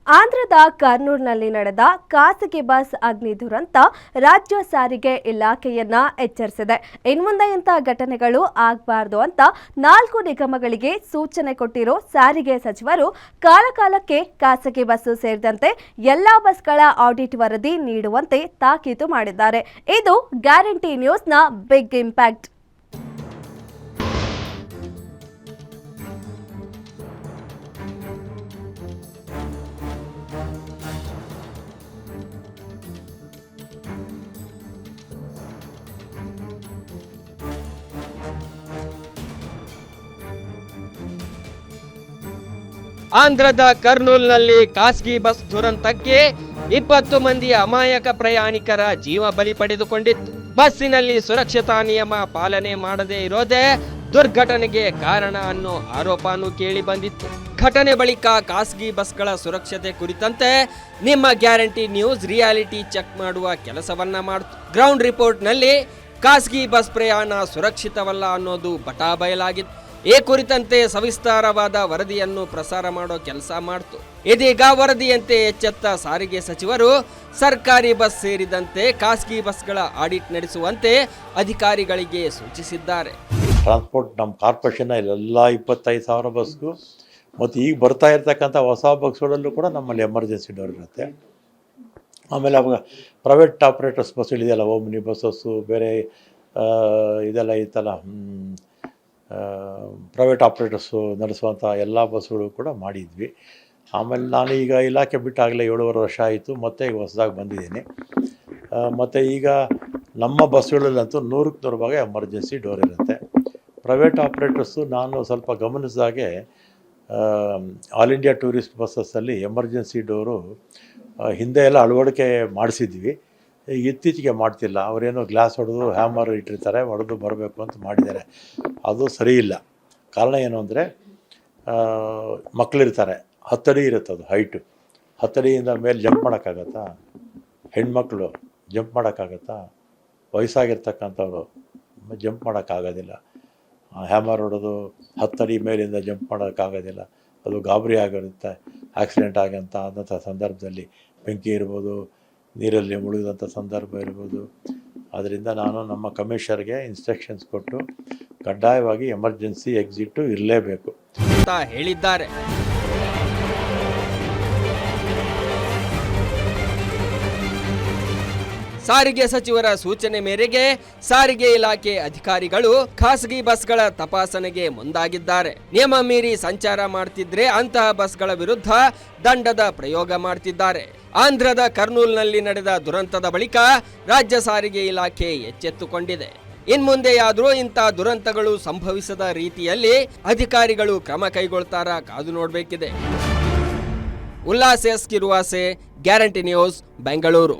ಆಂಧ್ರದ ಕರ್ನೂಲ್ನಲ್ಲಿ ನಡೆದ ಖಾಸಗಿ ಬಸ್ ಅಗ್ನಿ ದುರಂತ ರಾಜ್ಯ ಸಾರಿಗೆ ಇಲಾಖೆಯನ್ನ ಎಚ್ಚರಿಸಿದೆ. ಇನ್ಮುಂದೆ ಇಂಥ ಘಟನೆಗಳು ಆಗಬಾರದು ಅಂತ 4 ನಿಗಮಗಳಿಗೆ ಸೂಚನೆ ಕೊಟ್ಟಿರೋ ಸಾರಿಗೆ ಸಚಿವರು ಕಾಲಕಾಲಕ್ಕೆ ಖಾಸಗಿ ಬಸ್ ಸೇರಿದಂತೆ ಎಲ್ಲಾ ಬಸ್ಗಳ ಆಡಿಟ್ ವರದಿ ನೀಡುವಂತೆ ತಾಕೀತು ಮಾಡಿದ್ದಾರೆ. ಇದು ಗ್ಯಾರಂಟಿ ನ್ಯೂಸ್ನ ಬಿಗ್ ಇಂಪ್ಯಾಕ್ಟ್. ಆಂಧ್ರದ ಕರ್ನೂಲ್ನಲ್ಲಿ ಖಾಸಗಿ ಬಸ್ ದುರಂತಕ್ಕೆ 20 ಮಂದಿ ಅಮಾಯಕ ಪ್ರಯಾಣಿಕರ ಜೀವ ಬಲಿ ಪಡೆದುಕೊಂಡಿತ್ತು. ಬಸ್ಸಿನಲ್ಲಿ ಸುರಕ್ಷತಾ ನಿಯಮ ಪಾಲನೆ ಮಾಡದೇ ಇರೋದೇ ದುರ್ಘಟನೆಗೆ ಕಾರಣ ಅನ್ನೋ ಆರೋಪನೂ ಕೇಳಿ ಬಂದಿತ್ತು. ಘಟನೆ ಬಳಿಕ ಖಾಸಗಿ ಬಸ್ಗಳ ಸುರಕ್ಷತೆ ಕುರಿತಂತೆ ನಿಮ್ಮ ಗ್ಯಾರಂಟಿ ನ್ಯೂಸ್ ರಿಯಾಲಿಟಿ ಚೆಕ್ ಮಾಡುವ ಕೆಲಸವನ್ನ ಮಾಡಿತು. ಗ್ರೌಂಡ್ ರಿಪೋರ್ಟ್ನಲ್ಲಿ ಖಾಸಗಿ ಬಸ್ ಪ್ರಯಾಣ ಸುರಕ್ಷಿತವಲ್ಲ ಅನ್ನೋದು ಬಟಾಬಯಲಾಗಿತ್ತು. ಈ ಕುರಿತಂತೆ ಸವಿಸ್ತಾರವಾದ ವರದಿಯನ್ನು ಪ್ರಸಾರ ಮಾಡೋ ಕೆಲಸ ಮಾಡಿತು. ಇದೀಗ ವರದಿಯಂತೆ ಎಚ್ಚೆತ್ತ ಸಾರಿಗೆ ಸಚಿವರು ಸರ್ಕಾರಿ ಬಸ್ ಸೇರಿದಂತೆ ಖಾಸಗಿ ಬಸ್ಗಳ ಆಡಿಟ್ ನಡೆಸುವಂತೆ ಅಧಿಕಾರಿಗಳಿಗೆ ಸೂಚಿಸಿದ್ದಾರೆ. ಟ್ರಾನ್ಸ್ಪೋರ್ಟ್ ನಮ್ಮ ಕಾರ್ಪೊರೇಷನ್ ಎಲ್ಲ 25,000 ಬಸ್ಗೂ ಮತ್ತು ಈಗ ಬರ್ತಾ ಇರ್ತಕ್ಕಂಥ ಹೊಸ ಬಸ್ಗಳಲ್ಲೂ ಕೂಡ ನಮ್ಮಲ್ಲಿ ಎಮರ್ಜೆನ್ಸಿ ಡೋರ್ ಇರುತ್ತೆ. ಆಮೇಲೆ ಅವಾಗ ಪ್ರೈವೇಟ್ ಆಪ್ರೇಟರ್ಸ್ ಬಸ್ಗಳಿದೆಯಲ್ಲ, ಓಮ್ನಿ ಬಸ್ಸಸ್ಸು ಬೇರೆ ಇದೆಲ್ಲ ಇತ್ತಲ್ಲ, ಪ್ರೈವೇಟ್ ಆಪ್ರೇಟರ್ಸು ನಡೆಸುವಂಥ ಎಲ್ಲ ಬಸ್ಗಳು ಕೂಡ ಮಾಡಿದ್ವಿ. ಆಮೇಲೆ ನಾನು ಈಗ ಇಲಾಖೆ ಬಿಟ್ಟಾಗಲೇ 7.5 ವರ್ಷ ಆಯಿತು. ಮತ್ತು ಈಗ ಹೊಸದಾಗಿ ಬಂದಿದ್ದೀನಿ. ಮತ್ತು ಈಗ ನಮ್ಮ ಬಸ್ಗಳಲ್ಲಂತೂ 100% ಭಾಗ ಎಮರ್ಜೆನ್ಸಿ ಡೋರ್ ಇರುತ್ತೆ. ಪ್ರೈವೇಟ್ ಆಪ್ರೇಟರ್ಸು ನಾನು ಸ್ವಲ್ಪ ಗಮನಿಸಿದಾಗೆ ಆಲ್ ಇಂಡಿಯಾ ಟೂರಿಸ್ಟ್ ಬಸ್ಸಸ್ಸಲ್ಲಿ ಎಮರ್ಜೆನ್ಸಿ ಡೋರು ಹಿಂದೆ ಎಲ್ಲ ಅಳವಡಿಕೆ ಮಾಡಿಸಿದ್ವಿ. ಇತ್ತೀಚೆಗೆ ಮಾಡ್ತಿಲ್ಲ. ಅವರೇನೋ ಗ್ಲಾಸ್ ಹೊಡೆದು ಹ್ಯಾಮರ್ ಇಟ್ಟಿರ್ತಾರೆ, ಹೊಡೆದು ಬರಬೇಕು ಅಂತ ಮಾಡಿದ್ದಾರೆ. ಅದು ಸರಿ ಇಲ್ಲ. ಕಾರಣ ಏನು ಅಂದರೆ ಮಕ್ಕಳಿರ್ತಾರೆ, 10 ಅಡಿ ಇರುತ್ತೆ ಅದು ಹೈಟು. 10 ಅಡಿಯಿಂದ ಮೇಲೆ ಜಂಪ್ ಮಾಡೋಕ್ಕಾಗತ್ತಾ? ಹೆಣ್ಮಕ್ಳು ಜಂಪ್ ಮಾಡೋಕ್ಕಾಗತ್ತಾ? ವಯಸ್ಸಾಗಿರ್ತಕ್ಕಂಥವ್ರು ಜಂಪ್ ಮಾಡೋಕ್ಕಾಗೋದಿಲ್ಲ. ಹ್ಯಾಮರ್ ಹೊಡೆದು 10 ಅಡಿ ಮೇಲಿಂದ ಜಂಪ್ ಮಾಡೋಕ್ಕಾಗೋದಿಲ್ಲ. ಅದು ಗಾಬರಿ ಆಗಿರುತ್ತೆ. ಆಕ್ಸಿಡೆಂಟ್ ಆದಂಥ ಸಂದರ್ಭದಲ್ಲಿ ಬೆಂಕಿ ಇರ್ಬೋದು, ನೀರಲ್ಲಿ ಮುಳುಗಿದಂಥ ಸಂದರ್ಭ ಇರ್ಬೋದು. ಆದ್ದರಿಂದ ನಾನು ನಮ್ಮ ಕಮಿಷನರ್ಗೆ ಇನ್ಸ್ಟ್ರಕ್ಷನ್ಸ್ ಕೊಟ್ಟು ಕಡ್ಡಾಯವಾಗಿ ಎಮರ್ಜೆನ್ಸಿ ಎಕ್ಸಿಟ್ ಇರಲೇಬೇಕು ಅಂತ ಹೇಳಿದ್ದಾರೆ. ಸಾರಿಗೆ ಸಚಿವರ ಸೂಚನೆ ಮೇರೆಗೆ ಸಾರಿಗೆ ಇಲಾಖೆ ಅಧಿಕಾರಿಗಳು ಖಾಸಗಿ ಬಸ್ಗಳ ತಪಾಸಣೆಗೆ ಮುಂದಾಗಿದ್ದಾರೆ. ನಿಯಮ ಮೀರಿ ಸಂಚಾರ ಮಾಡ್ತಿದ್ರೆ ಅಂತಹ ಬಸ್ಗಳ ವಿರುದ್ಧ ದಂಡದ ಪ್ರಯೋಗ ಮಾಡ್ತಿದ್ದಾರೆ. ಆಂಧ್ರದ ಕರ್ನೂಲ್ನಲ್ಲಿ ನಡೆದ ದುರಂತದ ಬಳಿಕ ರಾಜ್ಯ ಸಾರಿಗೆ ಇಲಾಖೆ ಎಚ್ಚೆತ್ತುಕೊಂಡಿದೆ. ಇನ್ಮುಂದೆಯಾದರೂ ಇಂಥ ದುರಂತಗಳು ಸಂಭವಿಸದ ರೀತಿಯಲ್ಲಿ ಅಧಿಕಾರಿಗಳು ಕ್ರಮ ಕೈಗೊಳ್ತಾರ ಕಾದು ನೋಡಬೇಕಿದೆ. Ullas S Kiruvase, guarantee news, Bengaluru.